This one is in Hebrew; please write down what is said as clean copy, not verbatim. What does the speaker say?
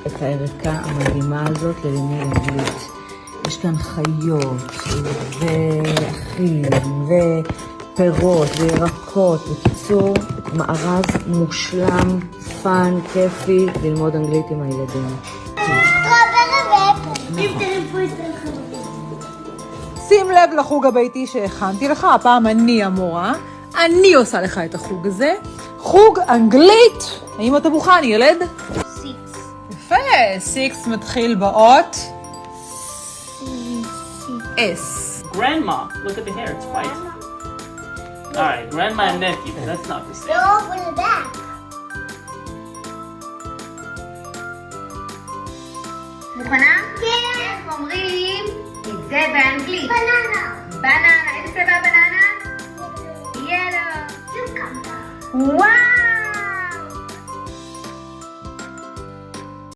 את הערכה המדהימה הזאת ללימוד אנגלית. יש כאן חיות ואחים ופירות וירקות. בקיצור, מארז מושלם, פן, כיפי, ללמוד אנגלית עם הילדים. שים לב לחוג הביתי שהכנתי לך, הפעם אני המורה, אני עושה לך את החוג הזה. חוג אנגלית. האם אתה מוכן, ילד? 6. יפה, 6 מתחיל באות S. Grandma, look at the hair, it's white. Alright, grandma and nephew, that's not the same. They're over the back. מוכנה? כן. איך אומרים את זה באנגלית? בננה. בננה. איזה צבע בננה? יאלו. וואו!